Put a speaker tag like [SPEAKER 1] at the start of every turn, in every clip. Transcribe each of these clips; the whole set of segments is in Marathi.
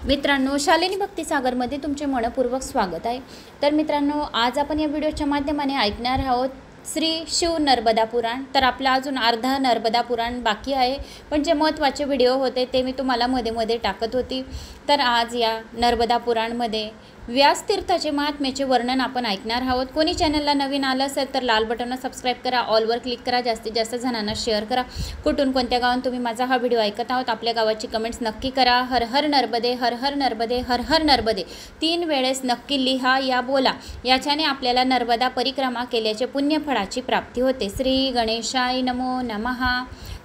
[SPEAKER 1] मित्रांनो, शालिनी भक्तिसागरमध्ये तुमचे मनपूर्वक स्वागत आहे। तर मित्रांनो, आज आपण या व्हिडिओच्या माध्यमाने ऐकणार आहोत श्री शिव नर्मदा पुराण। तर आपला अजून अर्धा नर्मदा पुराण बाकी आहे, पण जे महत्त्वाचे व्हिडिओ होते ते मी तुम्हाला मध्ये टाकत होती। तर आज या नर्मदा पुराणमध्ये व्यास तीर्थाचे महात्म्याचे वर्णन आपण ऐकणार आहोत। कोणी चॅनलला नवीन आलं असेल तर लाल बटनला सबस्क्राइब करा, ऑलवर क्लिक करा, जास्तीत जास्त जणांना शेअर करा। कुठून कोणत्या गावात तुम्ही माझा हा व्हिडिओ ऐकत आहोत आपल्या गावाची कमेंट्स नक्की करा। हर हर नर्मदे, हर हर नर्मदे, हर हर नर्मदे 3 वेळेस नक्की लिहा या बोला। याच्याने आपल्याला नर्मदा परिक्रमा केल्याचे पुण्यफळाची प्राप्ती होते। श्री गणेशाय नमो नमः।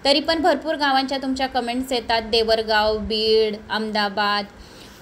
[SPEAKER 1] तरी पण भरपूर गावांच्या तुमच्या कमेंट्स येतात, देवरगाव, बीड, अहमदाबाद,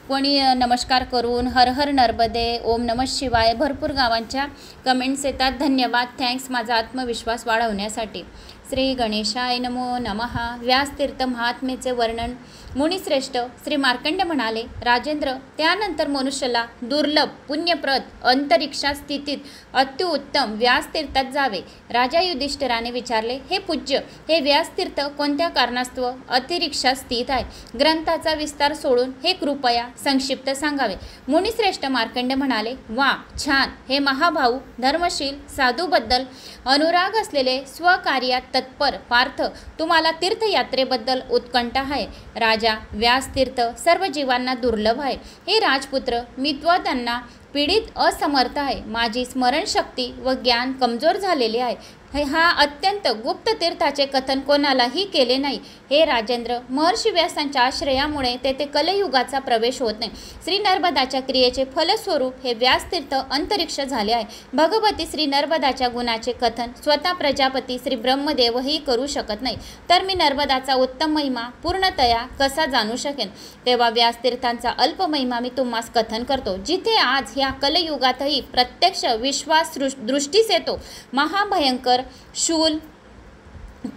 [SPEAKER 1] कोणी नमस्कार करून हर हर नर्मदे, ओम नमः शिवाय, भरपूर गावांच्या कमेंट्स येतात। धन्यवाद, थँक्स माझा आत्मविश्वास वाढवण्यासाठी। श्री गणेशाय नमो नमः। व्यासतीर्थ महात्म्याचे वर्णन। मुनिश्रेष्ठ श्री मार्कंड म्हणाले, राजेंद्र, त्यानंतर मनुष्याला दुर्लभ पुण्यप्रद अंतरिक्षा स्थितीत अत्युत्तम व्यासतीर्थात जावे। राजा युधिष्ठिराने विचारले, हे पूज्य, हे व्यासतीर्थ कोणत्या कारणास्तव अतिरिक्षा स्थित आहे? ग्रंथाचा विस्तार सोडून हे कृपया संक्षिप्त सांगावे। मुनिश्रेष्ठ मार्कंड म्हणाले, वा, छान, हे महाभाऊ धर्मशील साधूबद्दल अनुराग असलेले स्वकार्यात तत्पर पार्थ, तुम्हाला तीर्थयात्रेबद्दल उत्कंठा आहे। राजा, व्यासतीर्थ सर्व जीवांना दुर्लभ आहे। हे राजपुत्र, मी त्यांना पीडित असमर्थ आहे। माझी स्मरणशक्ती व ज्ञान कमजोर झालेले आहे। हा अत्यंत गुप्त तीर्थाचे कथन कोणालाही केले नाही। हे राजेंद्र, महर्षी व्यासांच्या आश्रयामुळे तेथे कलयुगाचा प्रवेश होत नाही। श्री नर्मदाच्या क्रियेचे फलस्वरूप हे व्यासतीर्थ अंतरिक्ष झाले आहे। भगवती श्री नर्मदाच्या गुणाचे कथन स्वतः प्रजापती श्री ब्रह्मदेवही करू शकत नाही, तर मी नर्मदाचा उत्तम महिमा पूर्णतया कसा जाणू शकेन? तेव्हा व्यासतीर्थांचा अल्प महिमा मी तुम्हास कथन करतो। जिथे आज ह्या कलयुगातही प्रत्यक्ष विश्वास दृष्टीस येतो, महाभयंकर शूल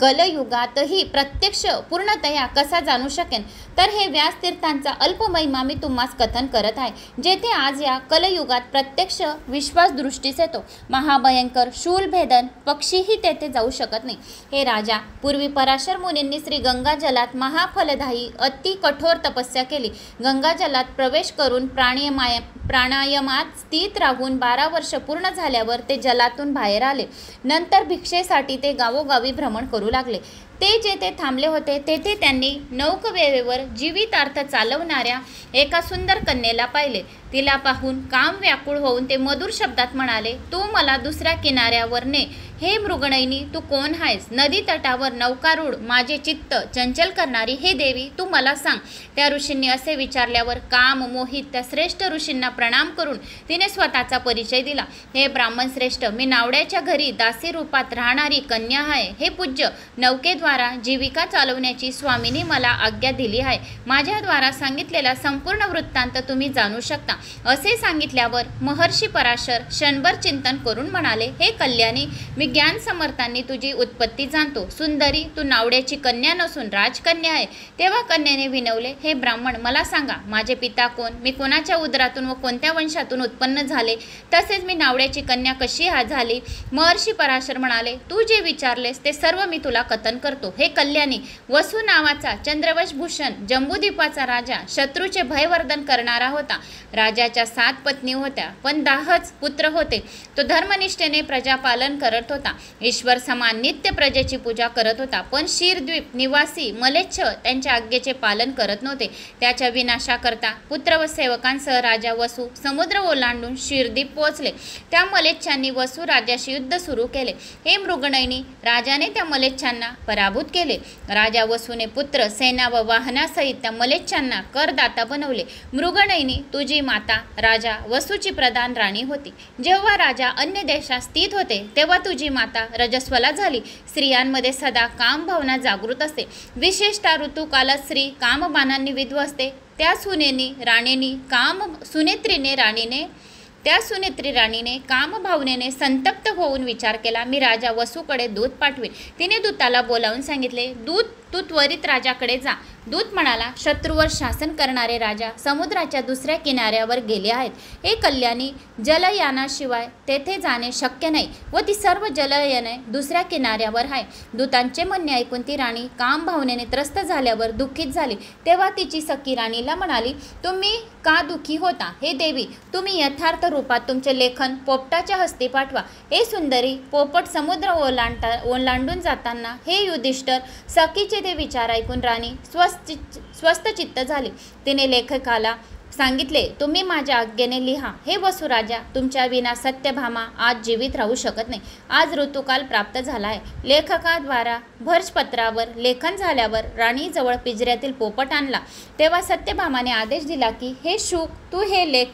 [SPEAKER 1] कलयुगातही प्रत्यक्ष पूर्णतया कसा जाणू शकेन? तर हे व्यासतीर्थांचा अल्प महिमा मी तुम्हास कथन करत आहे। जेथे आज या कलयुगात प्रत्यक्ष विश्वास दृष्टीस येतो, महाभयंकर शूल भेदन पक्षीही तेथे जाऊ शकत नाही। हे राजा, पूर्वी पराशर मुनींनी श्री गंगाजलात महाफलदायी अति कठोर तपस्या केली। गंगाजलात प्रवेश करून प्राणायामात स्थित राहून 12 वर्ष पूर्ण झाल्यावर ते जलातून बाहेर आले। नंतर भिक्षेसाठी ते गावोगावी भ्रमण करू लागले। ते जेथे थांबले होते तेथे त्यांनी नौकवेवर जीवितार्थ चालवणाऱ्या एका सुंदर कन्येला पाहिले। तिला पाहून काम व्याकुळ होऊन ते मधुर शब्दात म्हणाले, तू मला दुसऱ्या किनाऱ्यावर ने। हे मृगनयनी, तू कोण आहेस? नदी तटावर नौकारूढ माझे चित्त चंचल करणारी हे देवी, तू मला सांग। त्या ऋषींनी असे विचारल्यावर काम मोहित त्या श्रेष्ठ ऋषींना प्रणाम करून तिने स्वतःचा परिचय दिला। हे ब्राह्मण श्रेष्ठ, मी नावड्याच्या घरी दासी रूपात राहणारी कन्या आहे। हे पूज्य, नौकेद्वारा जीविका चालवण्याची स्वामींनी मला आज्ञा दिली आहे। माझ्याद्वारा सांगितलेला संपूर्ण वृत्तांत तुम्ही जाणू शकता। असे सांगितल्यावर महर्षी पराशर क्षणभर चिंतन करून म्हणाले, हे कल्याणी, मी ज्ञान समर्थांनी तुझी उत्पत्ती जाणतो। सुंदरी, तू नावड्याची कन्या नसून राजकन्या आहे। तेव्हा कन्याने विनवले, हे ब्राह्मण, मला सांगा, माझे पिता कोण? मी कोणाच्या उदरातून व कोणत्या वंशातून उत्पन्न झाले? तसेच मी नावड्याची कन्या कशी झाली? महर्षी पराशर म्हणाले, तू जे विचारलेस ते सर्व मी तुला कथन करतो। हे कल्याणी, वसु नावाचा चंद्रवशभूषण जंबूद्वीपाचा राजा शत्रूचे भयवर्धन करणारा होता। राजाच्या 7 पत्नी होत्या, पण 10च पुत्र होते। तो धर्मनिष्ठेने प्रजापालन करत होता, ईश्वर समान नित्य प्रजेची पूजा करत होता। पण क्षीरद्वीप निवासी मलेच्छ त्यांच्या आज्ञेचे पालन करत नव्हते। त्याच्या विनाशाकरता पुत्र व सेवकांसह राजा वसु समुद्र ओलांडून क्षीरद्वीप पोहोचले। त्या मलेच्छांनी वसु राजाशी युद्ध सुरू केले। हे मृगनयनी, राजाने त्या मलेच्छांना पराभूत केले। राजा वसूने पुत्र, सेना व वाहनासहित त्या मलेच्छांना करदाता बनवले। मृगनयनी, तुझी माता राजा वसूची प्रधान राणी होती। जेव्हा राजा अन्य देशात स्थित होते तेव्हा तुझी माता रजस्वला झाली। स्त्रियांमध्ये सदा काम भावना जागृत असते, विशेषतः ऋतुकालात स्त्री कामबाणांनी विधू असते। त्या सुनेत्री राणीने कामभावनेने संतप्त होऊन विचार केला, मी राजा वसूकडे दूत पाठवेन। तिने दूताला बोलावून सांगितले, दूत, तू त्वरित राजाकडे जा, दूत म्हणाला, शत्रूवर शासन करणारे राजा समुद्राच्या दुसऱ्या किनाऱ्यावर गेले आहेत. हे कल्याणी, जलयानाशिवाय तेथे जाणे शक्य नाही व ती सर्व जलयाने दुसऱ्या किनाऱ्यावर आहे. दूतांचे म्हणणे ऐकून ती राणी काम भावनेने त्रस्त झाल्यावर दुःखित झाली. तेव्हा तिची सखी राणीला म्हणाली, तुम्ही का दुःखी होता? हे देवी, तुम्ही यथार्थ रूपात तुमचे लेखन पोपटाच्या हस्ती पाठवा. हे सुंदरी, पोपट समुद्र ओलांडून जाताना हे युधिष्ठिर. सखीचे ते विचार ऐकून राणी स्वस्थचित्त झाली. तिने लेखकाला सांगितले, तुम्ही माझ्या आज्ञेने लिहा. हे वसुराजा, तुमच्या विना सत्यभामा आज जीवित राहू शकत नाही. आज ऋतुकाल प्राप्त झाला आहे. लेखकाद्वारा भर्जपत्रावर लेखन झाल्यावर राणीजवळ पिंजऱ्यातील पोपट आणला. तेव्हा सत्यभामाने आदेश दिला की, हे शुक, तू हे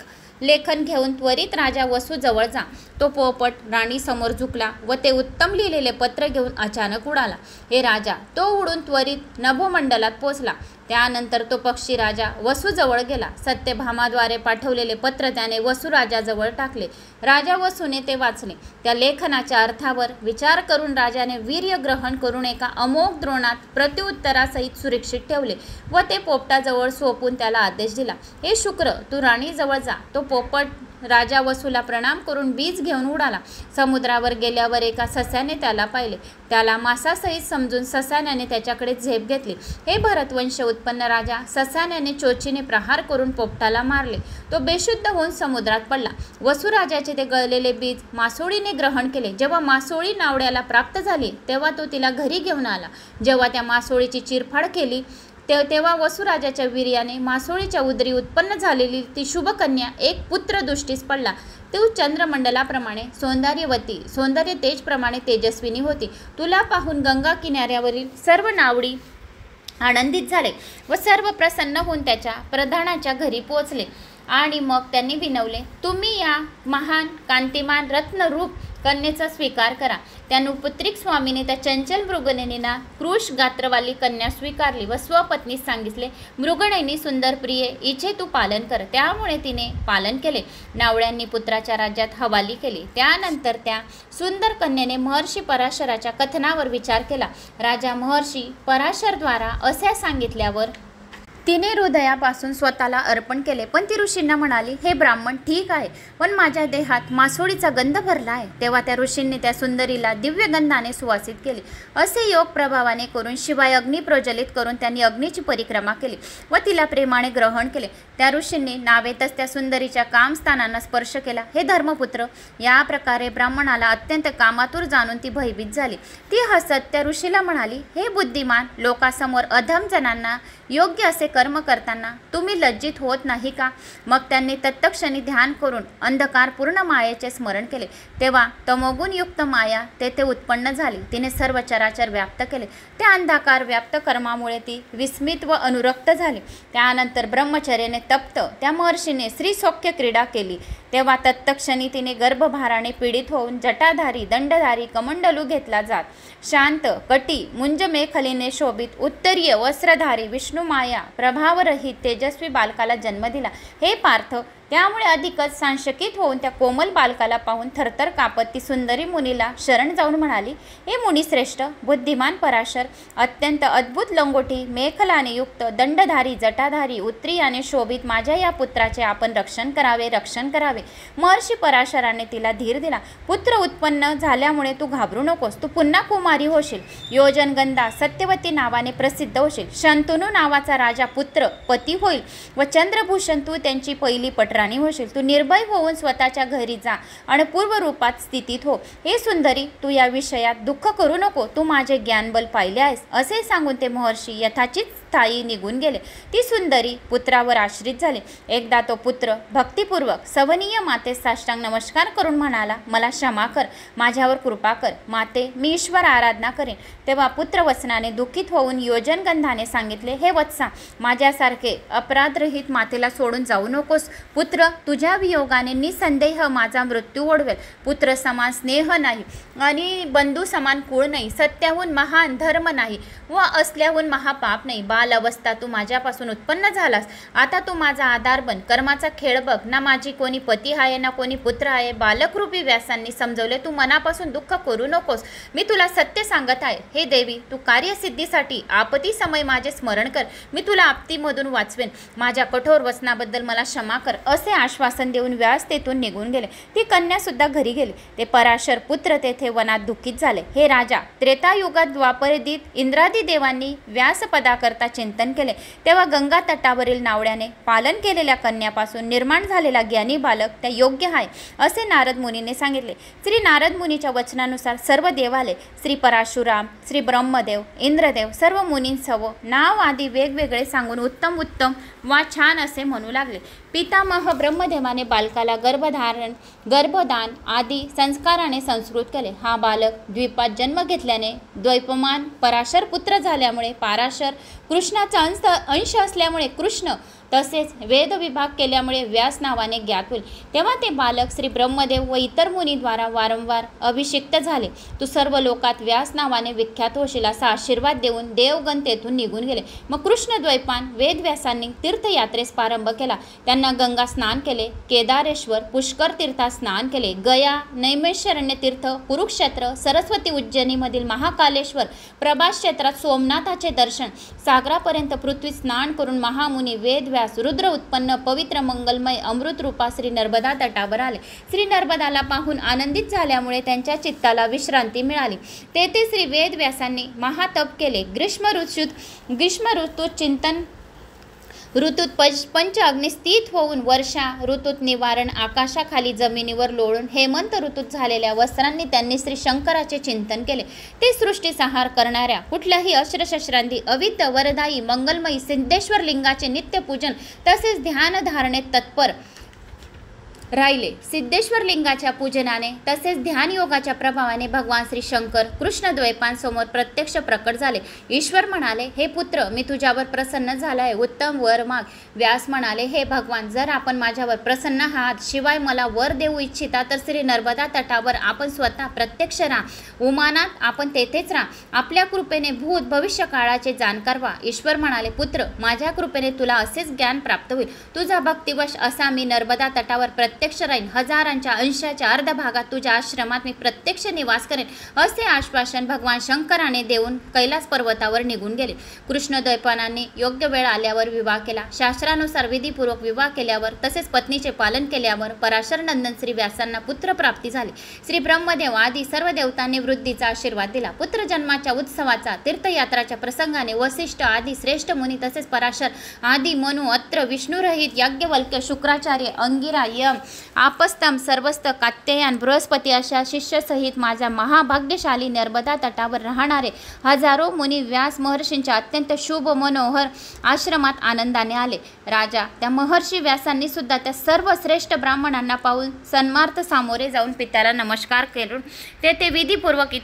[SPEAKER 1] लेखन घेऊन त्वरित राजा वसूजवळ जा. तो पोपट राणीसमोर झुकला व ते उत्तम लिहिलेले पत्र घेऊन अचानक उडाला. हे राजा, तो उडून त्वरित नभोमंडलात पोचला. त्यानंतर तो पक्षी राजा वसूजवळ गेला. सत्यभामाद्वारे पाठवलेले पत्र त्याने वसुराजाजवळ टाकले. राजा वसूने ते वाचले. त्या लेखनाच्या अर्थावर विचार करून राजाने वीर्य ग्रहण करून एका अमोघ द्रोणात प्रत्युत्तरासहित सुरक्षित ठेवले व ते पोपटाजवळ सोपून त्याला आदेश दिला, हे शुक्र, तू राणीजवळ जा. तो पोपट राजा वसूला प्रणाम करून बीज घेऊन उडाला. समुद्रावर गेल्यावर एका सस्याने त्याला पाहिले. त्याला मासासहित समजून सस्याने त्याच्याकडे झेप घेतली. हे भरतवंश उत्पन्न राजा, सस्याने चोचीने प्रहार करून पोपटाला मारले. तो बेशुद्ध होऊन समुद्रात पडला. वसुराजाचे ते गळलेले बीज मासोळीने ग्रहण केले. जेव्हा मासोळी नावड्याला प्राप्त झाली तेव्हा तो तिला घरी घेऊन आला. जेव्हा त्या मासोळीची चिरफाड केली तेव्हा वसुराजाच्या वीर्याने मासोळीच्या उदरी उत्पन्न झालेली ती शुभकन्या एक पुत्र दृष्टीस पडला. तो चंद्रमंडलाप्रमाणे सौंदर्यवती, सौंदर्य तेजप्रमाणे तेजस्विनी होती. तुला पाहून गंगा किनाऱ्यावरील सर्व नावडी आनंदित झाले व सर्व प्रसन्न होऊन त्याच्या प्रधानाच्या घरी पोहोचले. आणि मग त्यांनी विनवले, तुम्ही या महान कांतिमान रत्नरूप कन्येचा स्वीकार करा. त्या नृपुत्रिक स्वामीने त्या चंचल मृगनयनीना कृश गात्रवाली कन्या स्वीकारली व स्वपत्नीस सांगितले, मृगनयनी सुंदर प्रिये, इचे तू पालन कर. त्यामुळे तिने पालन केले. नावड्यांनी पुत्राच्या राज्यात हवाली केली. त्यानंतर त्या सुंदर कन्येने महर्षी पराशराच्या कथनावर विचार केला. राजा महर्षी पराशरद्वारा असे सांगितल्यावर तिने हृदयापासून स्वतःला अर्पण केले. पण ती ऋषींना म्हणाली, हे ब्राह्मण, ठीक आहे, पण माझ्या देहात मासोळीचा गंध भरला आहे. तेव्हा त्या ऋषींनी त्या सुंदरीला दिव्य गंधाने सुवासित केले. असे योग प्रभावाने करून शिवाय अग्नी प्रज्वलित करून त्यांनी अग्नीची परिक्रमा केली व तिला प्रेमाने ग्रहण केले. त्या ऋषींनी नावेतच त्या सुंदरीच्या कामस्थानांना स्पर्श केला. हे धर्मपुत्र, या प्रकारे ब्राह्मणाला अत्यंत कामातूर जाणून ती भयभीत झाली. ती हसत त्या ऋषीला म्हणाली, हे बुद्धिमान, लोकांसमोर अधम जनांना योग्य असे कर्म करताना तुम्ही लज्जित होत नाही का? मग त्यांनी तत्क्षणी ध्यान करून अंधकारपूर्ण मायेचे स्मरण केले. तेव्हा तमोगुणयुक्त माया तेथे उत्पन्न झाली. तिने सर्व चराचर व्याप्त केले. त्या अंधकार व्याप्त कर्मामुळे ती विस्मित व अनुरक्त झाली. त्यानंतर ब्रह्मचर्याने तप्त त्या महर्षीने श्रीसौख्य क्रीडा केली. तेव्हा तत्क्षणी तिने गर्भभाराने पीडित होऊन जटाधारी, दंडधारी कमंडलू घेतला जात शांत कटी मुंज मेखलीने शोभित उत्तरीय वस्त्रधारी विष्णुमाया प्रभावरहित तेजस्वी बालकाला जन्म दिला. हे पार्थ, त्यामुळे अधिकच सांशकित होऊन त्या कोमल बालकाला पाहून थरथर कापत ती सुंदरी मुनीला शरण जाऊन म्हणाली, हे मुनिश्रेष्ठ, बुद्धिमान पराशर, अत्यंत अद्भुत लंगोटी मेखलाने युक्त दंडधारी जटाधारी उत्तरीयाने शोभित माझ्या या पुत्राचे आपण रक्षण करावे, रक्षण करावे. महर्षी पराशराने तिला धीर दिला. पुत्र उत्पन्न झाल्यामुळे तू घाबरू नकोस. तू पुन्हा कुमारी होशील. योजनगंधा सत्यवती नावाने प्रसिद्ध होशील. शंतनू नावाचा राजा पुत्र पती होईल व चंद्रभूषण तू त्यांची पहिली पटराणी होशील. तू निर्भय होऊन स्वतःच्या घरी जा आणि पूर्वरूपात स्थितीत हो. हे सुंदरी, तू या विषयात दुःख करू नको. तू माझे ज्ञानबल पाहिले आहेस. असे सांगून ते महर्षी यथाचित स्थायी निघून गेले. ती सुंदरी पुत्रावर आश्रित झाली. एकदा तो पुत्र भक्तिपूर्वक सवनीय मातेस साष्टांग नमस्कार करून म्हणाला, मला क्षमा कर, माझ्यावर कृपा कर. माते, मी ईश्वर आराधना करेन. तेव्हा पुत्र वचनाने दुःखित होऊन योजनगंधाने सांगितले, हे वत्सा, माझ्यासारखे अपराधरहित मातेला सोडून जाऊ नकोस. पुत्र, तुझ्या वियोगाने निसंदेह माझा मृत्यू ओढवेल. पुत्र समान स्नेह नाही आणि बंधू समान कुळ नाही. सत्याहून महान धर्म नाही व असल्याहून महापाप नाही. बाल अवस्था तू माझ्यापासून उत्पन्न झालास, आता तू माझा आधार बन, कर्माचा खेळ बघ. ना माझी कोणी पती आहे ना कोणी पुत्र आहे. बालकरूपी व्यासांनी समजवले, तू मनापासून दुःख करू नकोस. मी तुला सत्य सांगत आहे. हे देवी, तू कार्यसिद्धीसाठी आपत्ती समय माझे स्मरण कर. मी तुला आपत्तीमधून वाचवेन. माझ्या कठोर वचनाबद्दल मला क्षमा कर, असे आश्वासन देऊन व्यास तेथून निघून गेले. ती कन्या सुद्धा घरी गेली. ते पराशर पुत्र तेथे वनात दुःखित झाले. हे राजा, त्रेतायुगात द्वापरदीत इंद्रादी देवांनी व्यासपदाकरता चिंतन केले, तेव्हा गंगा तटावरील नावड्याने पालन केलेल्या कन्यापासून निर्माण झालेला ज्ञानी बालक त्या योग्य आहे, असे नारद मुनीने सांगितले. श्री नारद मुनीच्या वचनानुसार सर्व देवालय, श्री परशुराम, श्री ब्रह्मदेव, इंद्रदेव सर्व मुनींसह नाव आदी वेगवेगळे सांगून उत्तम उत्तम वा छान असे म्हणू लागले. पितामह ब्रह्मदेवाने बालकाला गर्भदान आदी संस्काराने संस्कृत केले. हा बालक द्वीपात जन्म घेतल्याने द्वैपमान पराशर पुत्र झाल्यामुळे पराशर, कृष्णाचा अंश असल्यामुळे कृष्ण, तसेच वेद विभाग केल्यामुळे व्यास नावाने ज्ञात होईल. तेव्हा ते बालक श्री ब्रह्मदेव व इतर मुनीद्वारा वारंवार अभिषिक्त झाले. तू सर्व लोकात व्यास नावाने विख्यात होशील, असा आशीर्वाद देऊन देवगण तेथून निघून गेले. मग कृष्ण द्वैपान वेदव्यासांनी तीर्थयात्रेस प्रारंभ केला. त्यांना गंगा स्नान केले, केदारेश्वर, पुष्कर तीर्थात स्नान केले, गया, नैमिषारण्य तीर्थ, कुरुक्षेत्र, सरस्वती उज्जैनीमधील महाकालेश्वर, प्रभास क्षेत्रात सोमनाथाचे दर्शन, सागरापर्यंत पृथ्वी स्नान करून महामुनी वेद रुद्र उत्पन्न पवित्र मंगलमय अमृत रूपा श्री नर्मदा तटावर आले. श्री नर्मदाला पाहून आनंदित झाल्यामुळे त्यांच्या चित्ताला विश्रांती मिळाली. तेथे श्री वेद व्यासांनी महातप केले. ग्रीष्म ऋतूत चिंतन ऋतूत पंच अग्नी स्थित होऊन, वर्षा ऋतूत निवारण आकाशाखाली जमिनीवर लोळून, हेमंत ऋतूत झालेल्या वस्त्रांनी त्यांनी श्री शंकराचे चिंतन केले. ते सृष्टीसंहार करणाऱ्या कुठल्याही अस्त्रशस्त्रांनी अविद्य वरदायी मंगलमयी सिद्धेश्वर लिंगाचे नित्यपूजन तसेच ध्यानधारणेत तत्पर राहिले. सिद्धेश्वर लिंगाच्या पूजनाने तसेच ध्यानयोगाच्या प्रभावाने भगवान श्री शंकर कृष्ण द्वैपांसमोर प्रत्यक्ष प्रकट झाले. ईश्वर म्हणाले, हे पुत्र, मी तुझ्यावर प्रसन्न झाला आहे, उत्तम वर माग. व्यास म्हणाले, हे भगवान, जर आपण माझ्यावर प्रसन्न आहात, शिवाय मला वर देऊ इच्छिता तर श्री नर्मदा तटावर आपण स्वतः प्रत्यक्ष राहा. उमानात आपण तेथेच राहा. आपल्या कृपेने भूत भविष्य काळाचे जाणकार व्हा. ईश्वर म्हणाले, पुत्र, माझ्या कृपेने तुला असेच ज्ञान प्राप्त होईल. तुझा भक्तिवश असा मी नर्मदा तटावर प्रत्यक्ष राहीन. हजारांच्या अंशाच्या अर्ध भागात तुझ्या आश्रमात मी प्रत्यक्ष निवास करेन, असे आश्वासन भगवान शंकराने देऊन कैलास पर्वतावर निघून गेले. कृष्ण द्वैपानांनी योग्य वेळ आल्यावर विवाह केला. शास्त्रानुसार विधीपूर्वक विवाह केल्यावर तसेच पत्नीचे पालन केल्यावर पराशर नंदन श्री व्यासांना पुत्र प्राप्ती झाली. श्री ब्रह्मदेव आदी सर्व देवतांनी वृद्धीचा आशीर्वाद दिला. पुत्र जन्माच्या उत्सवाचा तीर्थयात्राच्या प्रसंगाने वसिष्ठ आदी श्रेष्ठ मुनी तसेच पराशर आदी मनु, अत्र, विष्णुरहित, याज्ञवल्क्य, शुक्राचार्य, अंगिरा, यम, आपस्तम, सर्वस्त, कात्यायन, बृहस्पती अशा शिष्यसहित माझ्या महाभाग्यशाली नर्मदा तटावर राहणारे हजारो मुनी व्यास महर्षींच्या अत्यंत शुभ मनोहर आश्रमात आनंदाने आले. राजा, त्या महर्षी व्यासांनी सुद्धा त्या सर्व श्रेष्ठ ब्राह्मणांना पाहून सन्मार्थ सामोरे जाऊन पित्याला नमस्कार करून तेथे विधीपूर्वक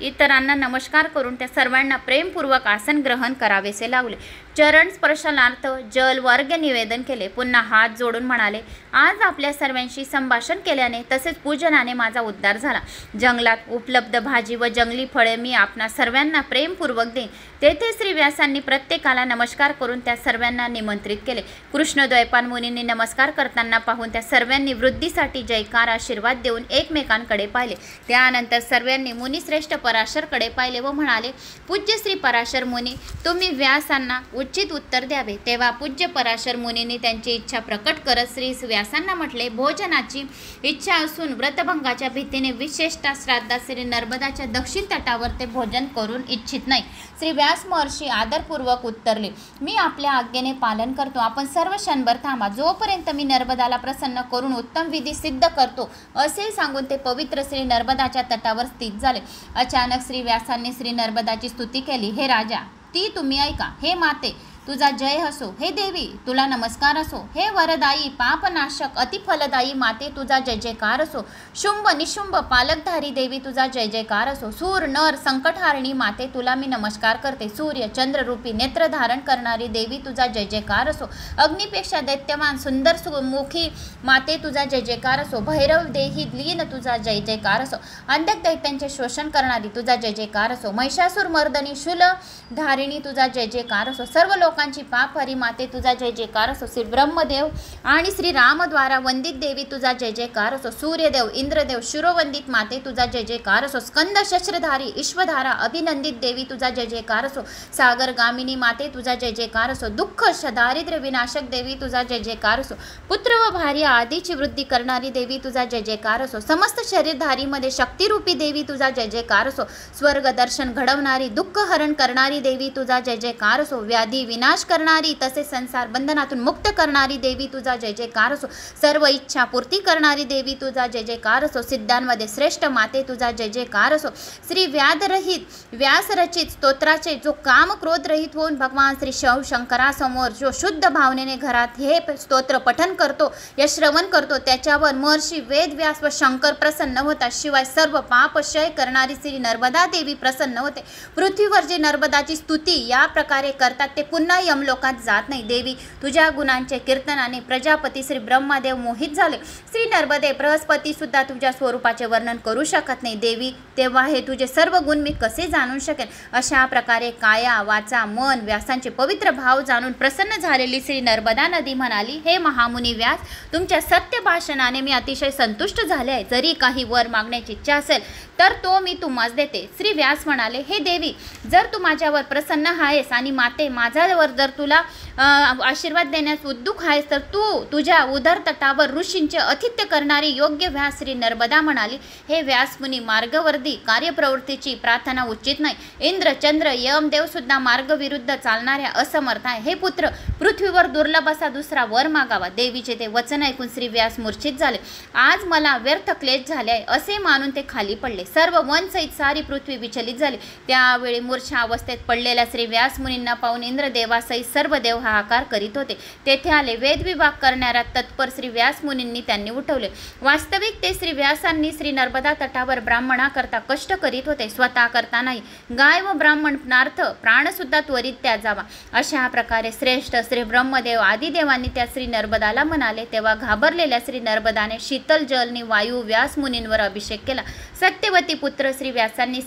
[SPEAKER 1] इतरांना नमस्कार करून त्या सर्वांना प्रेमपूर्वक आसन ग्रहण करावेसे लावले. चरण स्पर्शनार्थ जल व अर्घ्य निवेदन केले. पुन्हा हात जोडून म्हणाले, आज आपल्या सर्वांशी संभाषण केल्याने तसेच पूजनाने माझा उद्धार झाला. जंगलात उपलब्ध भाजी व जंगली फळे मी आपणा सर्वांना प्रेमपूर्वक देईन. तेथे श्री व्यासांनी प्रत्येकाला नमस्कार करून त्या सर्वांना निमंत्रित केले. कृष्ण द्वैपान मुनींनी नमस्कार करताना पाहून त्या सर्वांनी वृद्धीसाठी जयकार आशीर्वाद देऊन एकमेकांकडे पाहिले. त्यानंतर सर्वांनी मुनिश्रेष्ठ पराशरकडे पाहिले व म्हणाले, पूज्य श्री पराशर मुनी, तुम्ही व्यासांना उचित उत्तर द्यावे. तेव्हा पूज्य पराशर मुनींनी त्यांची इच्छा प्रकट करत श्री व्यासांना म्हटले, भोजनाची इच्छा असून व्रतभंगाच्या भीतीने विशेषतः श्राद्धात श्री नर्मदाच्या दक्षिण तटावर ते भोजन करून इच्छित नाही. श्री व्यास महर्षी आदरपूर्वक उत्तरले, मी आपल्या आज्ञेने पालन करतो. आपण सर्व क्षणभर थांबा, जोपर्यंत मी नर्मदाला प्रसन्न करून उत्तम विधी सिद्ध करतो, असे सांगून ते पवित्र श्री नर्मदाच्या तटावर स्थित झाले. अचानक श्री व्यासांनी श्री नर्मदाची स्तुती केली. हे राजा, ती तुम्ही ऐका. हे माते, तुझा जय असो. हे देवी तुला नमस्कार असो. हे वरदायी पापनाशक अतिफलदायी माते तुझा जय जयकार असो. शुंभ निशुंभ पालकधारी देवी तुझा जय जयकार असो. सूर नर संकटहारिणी माते तुला मी नमस्कार करते. सूर्य चंद्र रूपी नेत्र धारण करणारी देवी तुझा जय जयकार असो. अग्निपेक्षा दैत्यमान सुंदर मुखी माते तुझा जय जयकार असो. भैरव देही लीन तुझा जय जयकार असो. अंधक दैत्यांचे शोषण करणारी तुझा जय जयकार असो. महिषासूर मर्दनी शूल धारिणी तुझा जय जयकार असो. सर्व लोकांची पाप हरी माते तुझा जय जयकार असो. श्री ब्रह्मदेव आणि श्री रामद्वारा वंदित देवी तुझा जय जयकार असो. सूर्यदेव इंद्रदेव शिरोवंदित माते तुझा जय जयकार असो. स्कंद शस्त्रधारी ईश्वधारा अभिनंदित देवी तुझा जय जयकार असो. सागर गामिनी माते तुझा जय जयकार असो. दुःख दारिद्र्य विनाशक देवी तुझा जय जयकार असो. पुत्र व भार्य आदीची वृद्धी करणारी देवी तुझा जय जयकार असो. समस्त शरीरधारीमध्ये शक्तिरूपी देवी तुझा जय जयकार असो. स्वर्ग दर्शन घडवणारी दुःख हरण करणारी देवी तुझा जय जयकार असो. व्याधी विनाश करणारी तसेच संसार बंधनातून मुक्त करणारी देवी तुझा जय जयकार असो. सर्व इच्छा पूर्ती करणारी देवी तुझा जय जयकार असो. सिद्धांमध्ये श्रेष्ठ माते तुझा जय जयकार असो. श्री व्याधरहित व्यासरचित स्तोत्राचे जो काम क्रोध रहित होऊन भगवान श्री शंकरासमोर जो शुद्ध भावनेने घरात हे स्तोत्र पठन करतो या श्रवण करतो त्याच्यावर महर्षी वेद व्यास व शंकर प्रसन्न होतात. शिवाय सर्व पाप क्षय करणारी श्री नर्मदा देवी प्रसन्न होते. पृथ्वीवर जे नर्मदाची स्तुती या प्रकारे करतात ते पुन्हा यमलोकात जात नाही. देवी तुझ्या गुणांचे कीर्तनाने प्रजापती श्री ब्रह्मदेव मोहित झाले. श्री नर्मदे बृहस्पती सुद्धा तुझ्या स्वरूपाचे वर्णन करू शकत नाही. देवी तेव्हा हे तुझे सर्व गुण मी कसे जाणू शकेन. अशा प्रकारे काया वाचा मन व्यासांचे पवित्र भाव जाणून प्रसन्न झालेली श्री नर्मदा नदी म्हणाली, हे महामुनी व्यास, तुमच्या सत्य भाषणाने मी अतिशय संतुष्ट झाले आहे. जरी काही वर मागण्याची इच्छा असेल तर तो मी तुम्हास देते. श्री व्यास म्हणाले, हे देवी, जर तू माझ्यावर प्रसन्न आहेस आणि माते माझ्यावर जर तुला आशीर्वाद देण्यास उद्युक आहेस तर तू तुझ्या उदर तटावर ऋषींचे आतिथ्य करणारी योग्य व्यास. श्री नर्मदा म्हणाली, हे व्यासमुनी, मार्गवर्धी कार्यप्रवृत्तीची प्रार्थना उचित नाही. इंद्र चंद्र यमदेव सुद्धा मार्गविरुद्ध चालणाऱ्या असमर्थ आहे. हे पुत्र, पृथ्वीवर दुर्लभ असा दुसरा वर मागावा. देवीचे ते वचन ऐकून श्री व्यास मूर्छित झाले. आज मला व्यर्थ क्लेश झाले आहे असे मानून ते खाली पडले. सर्व वन सहित सारी पृथ्वी विचलित झाली. त्यावेळी मूर्छा अवस्थेत पडलेल्या श्री व्यास मुनींना पाहून इंद्रदेवासहित सर्व देव हाहाकार करीत होते. तेथे आले. वेदविभाग करणाऱ्या तत्पर श्री व्यास मुनींनी त्यांनी उठवले. वास्तविक ते श्री व्यासांनी श्री नर्मदा तटावर ब्राह्मणाकरता कष्ट करीत होते, स्वतः करता नाही. गाय व ब्राह्मणार्थ प्राणसुद्धा त्वरित त्याजावा. अशा प्रकारे श्रेष्ठ श्री ब्रह्मदेव आदी देवांनी त्या श्री नर्मदाला म्हणाले. तेव्हा घाबरलेल्या श्री नर्मदाने शीतल जलनी वायू व्यास मुनींवर अभिषेक केला. सत्यवती पुत्र श्री व्यासांनी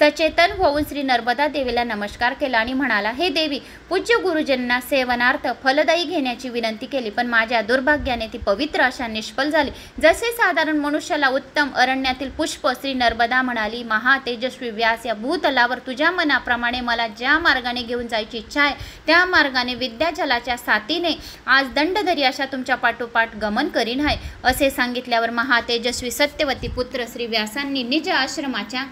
[SPEAKER 1] सचेतन होऊन श्री नर्मदा देवीला नमस्कार केला आणि म्हणाला, हे देवी, पूज्य गुरुजनांना सेवनार्थ फलदायी घेण्याची विनंती केली, पण माझ्या दुर्भाग्याने ती पवित्र अशा निष्फल झाली. जसे साधारण मनुष्याला उत्तम अरण्यातील पुष्प. श्री नर्मदा म्हणाली, महातेजस्वी व्यास, या भूतलावर तुझ्या मनाप्रमाणे मला ज्या मार्गाने घेऊन जायची इच्छा आहे त्या मार्गाने विद्याजलाच्या साथीने आज दंडधरी अशा तुमच्या पाठोपाठ गमन करीन आहे. असे सांगितल्यावर महातेजस्वी सत्यवती पुत्र श्री व्यासांनी निज आश्रमाच्या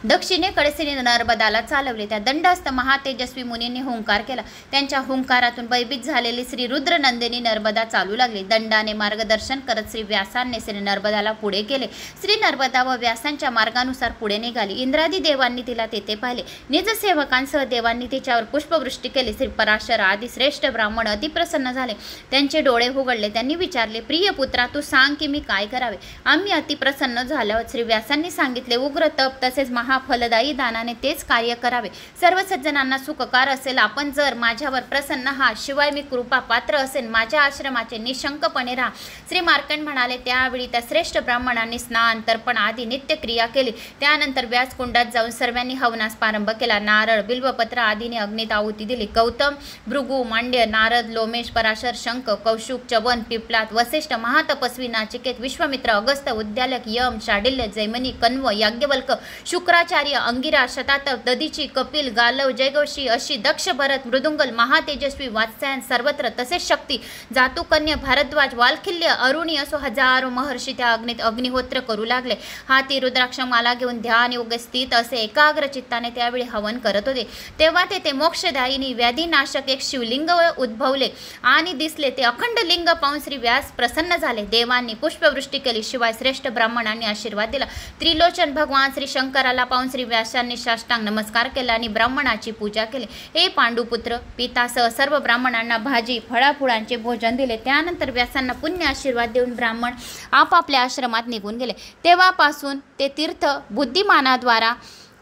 [SPEAKER 1] दक्षिणेकडे श्री नर्मदाला चालवले. त्या दंडस्थ महातेजस्वी मुनींनी हुंकार केला. त्यांच्या हुंकारातून भयभीत झालेली श्री रुद्रनंदिनी नर्मदा चालू लागली. दंडाने मार्गदर्शन करत श्री व्यासांनी श्री नर्मदाला पुढे केले. श्री नर्मदा व व्यासांच्या मार्गानुसार पुढे निघाली. इंद्रादी देवांनी तिला तेथे पाहिले. निज सेवकांसह देवांनी तिच्यावर पुष्पवृष्टी केली. श्री पराशर आदी श्रेष्ठ ब्राह्मण अतिप्रसन्न झाले. त्यांचे डोळे उघडले. त्यांनी विचारले, प्रिय पुत्रा, तू सांग की मी काय करावे. आम्ही अतिप्रसन्न झालो. श्री व्यासांनी सांगितले, उग्र तप तसेच फलदायी दानाने तेच कार्य करावे. सर्व सज्जनांना सुखकार असेल. आपण जर माझ्यावर प्रसन्न आहात, शिवाय मी कृपा पात्र असेल, माझ्या आश्रमाचे निशंकपणे राहा. श्री मार्कंड म्हणाले. त्यावेळी त्या श्रेष्ठ ब्राह्मणांनी स्नान तर्पण आदी नित्य क्रिया केली. त्यानंतर व्यासकुंडात जाऊन सर्वांनी हवनास प्रारंभ केला. नारळ बिल्वपत्र आदीने अग्नीत आहुती दिली. गौतम, भृगु, मांड्य, नारद, लोमेश, पराशर, शंख, कौशुक, चवन, पिप्लात, वसिष्ठ, महातपस्वी, नाचिकेत, विश्वामित्र, अगस्त, उद्यालक, यम, शाडिल्य, जैमिनी, कण्व, याज्ञवल्क, शुक्राचार्य, अंगिरा, शतातप, ददीची, कपिल, गालव, जयगोशी, अशी, दक्ष, भरत, मृदुंगल, महातेजस्वी, वात्स्यायन, सर्वत्र तसेच शक्ती, जातुकन्या, भारद्वाज, वालखिल्य, अरुणी असो हजारो महर्षी त्या अग्नीत अग्निहोत्र करू लागले. हाती रुद्राक्ष माला घेऊन ध्यान योग्य स्थित असे एकाग्र चित्ताने त्यावेळी हवन करत होते. तेव्हा तेथे मोक्षदायिनी व्याधीनाशक एक शिवलिंग उद्भवले आणि दिसले. ते अखंड लिंग पाहून श्री व्यास प्रसन्न झाले. देवांनी पुष्पवृष्टी केली. शिवाय श्रेष्ठ ब्राह्मणांनी आशीर्वाद दिला. त्रिलोचन भगवान श्री शंकर शंकराला पाहून श्री व्यासांनी साष्टांग नमस्कार केला आणि ब्राह्मणाची पूजा केली. हे पांडुपुत्र, पितासह सर्व ब्राह्मणांना भाजी फळाफुळांचे भोजन दिले. त्यानंतर व्यासांना पुण्य आशीर्वाद देऊन ब्राह्मण आपापल्या आश्रमात निघून गेले. तेव्हापासून ते तीर्थ बुद्धिमानाद्वारा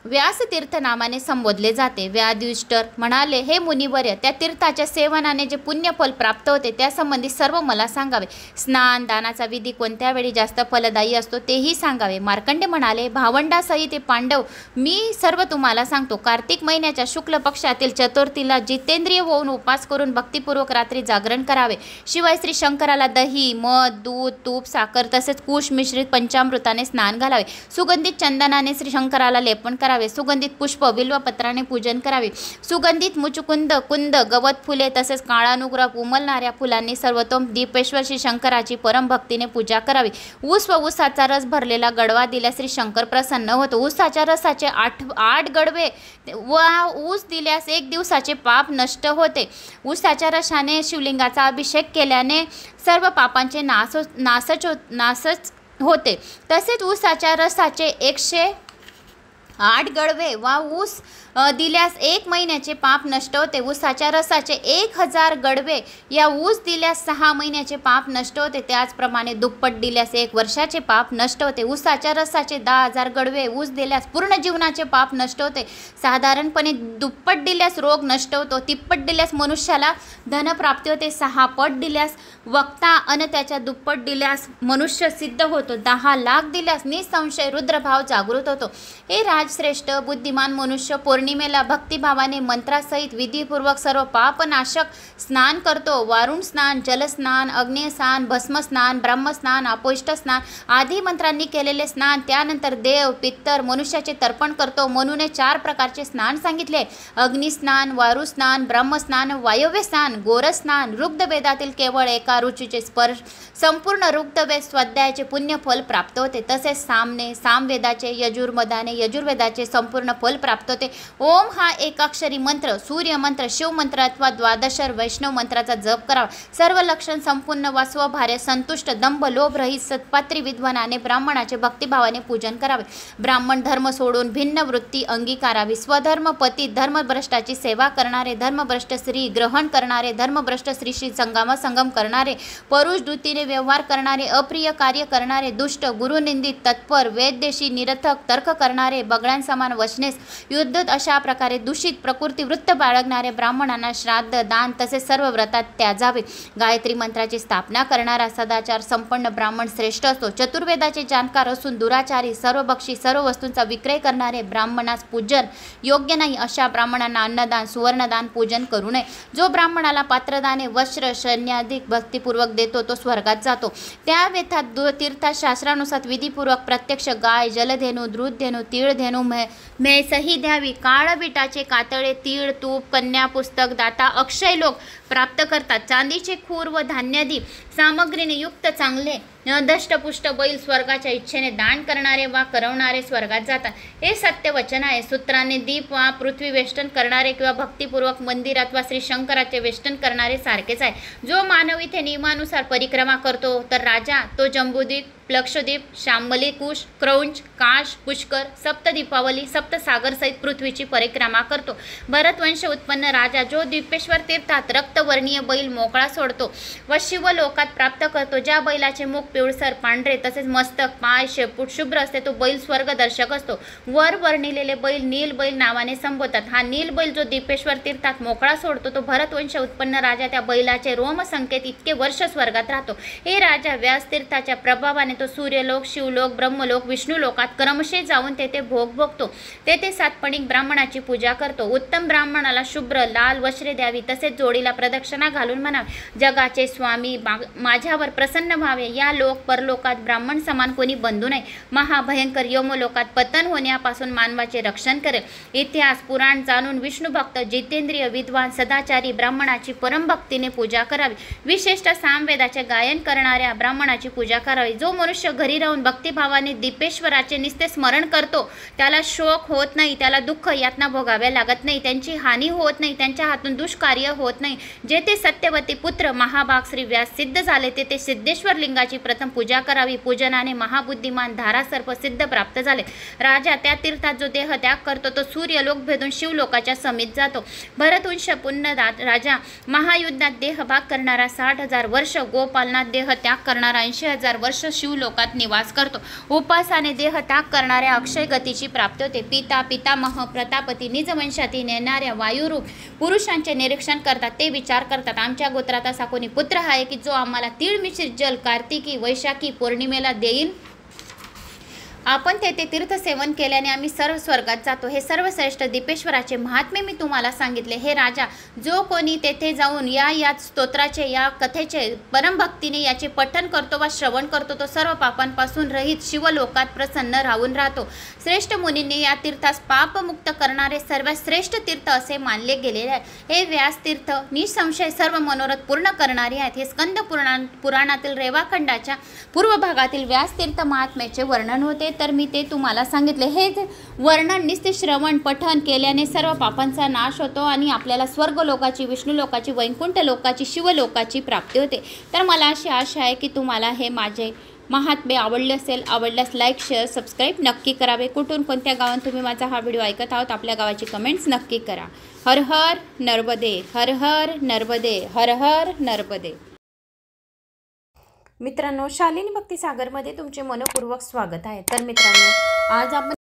[SPEAKER 1] व्यासतीर्थ नामाने संबोधले जाते. व्याधिष्ठर म्हणाले, हे मुनिवर्य, त्या तीर्थाच्या सेवनाने जे पुण्यफल प्राप्त होते त्यासंबंधी सर्व मला सांगावे. स्नान दानाचा विधी कोणत्या वेळी जास्त फलदायी असतो तेही सांगावे. मार्कंडे म्हणाले, भावंडासहित ते पांडव, मी सर्व तुम्हाला सांगतो. कार्तिक महिन्याच्या शुक्ल पक्षातील चतुर्थीला जितेंद्रिय होऊन उपास करून भक्तिपूर्वक रात्री जागरण करावे. शिवाय श्री शंकराला दही, मध, दूध, तूप, साखर तसेच कुश मिश्रित पंचामृताने स्नान घालावे. सुगंधित चंदनाने श्री शंकराला लेपन करावे. सुगंधित पुष्प बिल्वपत्राने पूजन करावे. सुगंधित मुचकुंद, कुंद, गवत फुले तसेच काळानुग्रह उमलणाऱ्या फुलांनी सर्वतोम दीपेश्वर श्री शंकराची परमभक्तीने पूजा करावी. ऊस व ऊसाचा रस भरलेला गडवा दिल्यास श्री शंकर प्रसन्न होतो. ऊसाच्या रसाचे 8 गडवे व ऊस दिल्यास 1 दिवसाचे पाप नष्ट होते. ऊसाच्या रसाने शिवलिंगाचा अभिषेक केल्याने सर्व पापांचे नाशच होते. तसेच ऊसाच्या रसाचे 108 गडवे वा ऊस दिल्यास 1 महिन्याचे पाप नष्ट होते. ऊसाच्या रसाचे 1000 गडवे या ऊस दिल्यास 6 महिन्याचे पाप नष्ट होते. त्याचप्रमाणे दुप्पट दिल्यास 1 वर्षाचे पाप नष्ट होते. ऊसाच्या रसाचे 10,000 गडवे ऊस दिल्यास पूर्ण जीवनाचे पाप नष्ट होते. साधारणपणे दुप्पट दिल्यास रोग नष्ट होतो. तिप्पट दिल्यास मनुष्याला धनप्राप्ती होते. 6 पट दिल्यास वक्ता अन त्याच्या दुप्पट दिल्यास मनुष्य सिद्ध होतो. 10 लाख दिल्यास निसंशय रुद्रभाव जागृत होतो. हे राजश्रेष्ठ बुद्धिमान मनुष्य पौर्णिमेला भक्तिभावाने मंत्रासहित विधीपूर्वक सर्व पापनाशक स्नान करतो. वारुण स्नान, जलस्नान, अग्निस्नान, भस्मस्नान, ब्रह्मस्नान, अपोष्ट स्नान आदी मंत्रांनी केलेले स्नान. त्यानंतर देव, पित्तर, मनुष्याचे तर्पण करतो. म्हणून 4 प्रकारचे स्नान सांगितले: अग्निस्नान, वारुस्नान, ब्रह्मस्नान, वायव्य स्नान, गोरस्नान. ऋग्वेदातील केवळ एका रुचीचे स्पर्श संपूर्ण ऋग्वेद स्वाध्यायाचे पुण्यफल प्राप्त होते. तसेच सामवेदाचे, यजुर्वेदाचे संपूर्ण फल प्राप्त होते. ओम हा एकाक्षरी मंत्र, सूर्य मंत्र, शिव मंत्र अथवा द्वादशर वैष्णव मंत्राचा जप करावा. सर्व लक्षण संपूर्ण वा स्वभार्य संतुष्ट, दंभ लोभ रहित सत्पात्री विद्वानाने ब्राह्मणाचे भक्तिभावाने पूजन करावे. ब्राह्मण धर्म सोडून भिन्न वृत्ती अंगीकारावी. स्वधर्म पती, धर्मभ्रष्टाची सेवा करणारे, धर्मभ्रष्ट स्त्री ग्रहण करणारे, धर्मभ्रष्ट स्त्रीशी संगम करणारे, परुष वृत्तीने व्यवहार करणारे, अप्रिय कार्य करणारे, दुष्ट, गुरुनिंदित, तत्पर, वेद्यशी निरर्थक तर्क करणारे, बगळ्यांसमान वचनेस युद्ध अशा प्रकारे दूषित प्रकृती वृत्त बाळगणारे ब्राह्मणांना श्राद्ध, दान तसेच सर्व व्रतात त्याजावे. गायत्री मंत्राची स्थापना करणारा सदाचार संपन्न ब्राह्मण श्रेष्ठ असतो. चतुर्वेदाचे जाणकार असून दुराचारी, सर्वभक्षी, सर्व वस्तूंचा विक्रय करणारे ब्राह्मणास पूजन योग्य नाही. अशा ब्राह्मणांना अन्नदान, सुवर्णदान पूजन करू नये. जो ब्राह्मणाला पात्रदाने, वस्त्र, सैन्याधिक भक्तिपूर्वक देतो तो स्वर्गात जातो. त्या व्यथात तीर्थात शास्त्रानुसार विधीपूर्वक प्रत्यक्ष गाय, जलधेनू, दूधधेनू, तीळधेनू म्हैसही द्यावी. काळबिटाचे कातळे, तीळ, तूप, कन्या, पुस्तक दाता अक्षय लोक प्राप्त करतात. चांदीचे खूर व धान्यादी सामग्रीने युक्त चांगले दष्टपुष्ट बैल स्वर्गाच्या इच्छेने दान करणारे वा करवणारे स्वर्गात जातात. हे सत्य वचन आहे. सूत्राने दीप वा पृथ्वी वेष्टन करणारे किंवा भक्तिपूर्वक मंदिरात वा श्री शंकराचे वेष्टन करणारे सारखेच आहे. जो मानव इथे नियमानुसार परिक्रमा करतो तर राजा तो जंबूद्वीप, लक्षद्वीप, शांबली, कुश, क्रौंच, काश, पुष्कर, सप्तदीपावली, सप्तसागर सहित पृथ्वीची परिक्रमा करतो. भरतवंश उत्पन्न राजा जो द्वीपेश्वर तीर्थात रक्तवर्णीय बैल मोकळा सोडतो व शिवलोकात प्राप्त करतो. ज्या बैलाचे मुख पिवळसर पांढरे तसेच मस्तक, पाय, शेपूट शुभ्र असते तो बैल स्वर्गदर्शक असतो. वर वर्णिलेले बैल नील बैल नावाने संबोधतात. हा नील बैल जो दीपेश्वर तीर्थात मोकळा सोडतो तो भरतवंश उत्पन्न राजा त्या बैलाचे रोम संकेत इतके वर्ष स्वर्गात राहतो. हे राजा व्यास तीर्थाच्या प्रभावाने तो सूर्यलोक, शिवलोक, ब्रह्मलोक, विष्णुलोकात क्रमशः जाऊन तेथे भोग भोगतो. तेथे सातपणिक ब्राह्मणाची पूजा करतो. उत्तम ब्राह्मणाला शुभ्र लाल वस्त्रे द्यावी. तसेच जोडीला प्रदक्षिणा घालून म्हणावे, जगाचे स्वामी माझ्यावर प्रसन्न व्हावे. या लोक परलोकात ब्राह्मण समान कोणी बंधू नाही. महाभयंकर यमलोकात पतन होण्यापासून मानवाचे रक्षण करेल. इतिहास पुराण जाणून विष्णुभक्त, जितेंद्रिय, विद्वान, सदाचारी ब्राह्मणाची परमभक्तीने पूजा करावी. विशेषतः सामवेदाचे गायन करणाऱ्या ब्राह्मणाची पूजा करावी. जो मनुष्य घरी राहून भक्तिभावाने दीपेश्वराचे निस्ते स्मरण करतो त्याला शोक होत नाही, त्याला दुःख यातना भोगाव्या लागत नाही, त्यांची हानी होत नाही, त्यांच्या हातून दुष्कार्य होत नाही. जेथे सत्यवती पुत्र महाभाग श्री व्यास सिद्ध झाले तेथे सिद्धेश्वर लिंगाची प्रथम पूजा करावी. पूजनाने महाबुद्धिमान धारासर्प सिद्ध प्राप्त झाले. राजा त्या तीर्थात जो देह त्याग करतो तो सूर्यलोक भेदून शिवलोकाच्या समीप जातो. भरतवंश पुण्यदात राजा महायुद्धात देहभाग करणारा 60,000 वर्ष, गोपालनात देह त्याग करणारा 80,000 वर्ष शिवलोकात निवास करतो. उपासाने देह त्याग करणाऱ्या अक्षय गतीची प्राप्ती होते. पितामह प्रतापती निजवंशातील येणाऱ्या वायुरूप पुरुषांचे निरीक्षण करतात. ते विचार करतात, आमच्या गोत्रात असा कोणी पुत्र आहे की जो आम्हाला तीळ मिश्रित जल कार्तिकी वैशाखी पौर्णिमेला देईल. आपण तेथे तीर्थसेवन केल्याने आम्ही सर्व स्वर्गात जातो. हे सर्वश्रेष्ठ दीपेश्वराचे महात्म्य मी तुम्हाला सांगितले. हे राजा, जो कोणी तेथे जाऊन या स्तोत्राचे या कथेचे परमभक्तीने याचे पठण करतो वा श्रवण करतो तो सर्व पापांपासून रहित शिवलोकात प्रसन्न राहून राहतो. श्रेष्ठ मुनींनी या तीर्थास पापमुक्त करणारे सर्वात श्रेष्ठ तीर्थ असे मानले गेलेले आहे. हे व्यास तीर्थ निसंशय सर्व मनोरथ पूर्ण करणारे आहेत. हे स्कंद पुराणातील रेवाखंडाच्या पूर्व भागातील व्यास तीर्थ महात्म्याचे वर्णन होते. तर मी ते तुम्हाला सांगितले. हे वर्णन निस्ते श्रवण पठण केल्याने सर्व पापांचा नाश होतो आणि आपल्याला स्वर्ग लोकाची, विष्णू लोकाची, वैकुंठ लोकाची, शिवलोकाची प्राप्ती होते. तर मला अशी आशा आहे की तुम्हाला हे माझे महात्म्य आवडले असेल. आवडल्यास लाईक, शेअर, सबस्क्राईब नक्की करावे. कुठून कोणत्या गावात तुम्ही माझा हा व्हिडिओ ऐकत आहोत आपल्या गावाची कमेंट्स नक्की करा. हर हर नर्मदे, हर हर नर्मदे, हर हर नर्मदे. मित्रांनो, शालिनी भक्ती सागरमध्ये तुमचे मनपूर्वक स्वागत आहे. तर मित्रांनो, आज आपण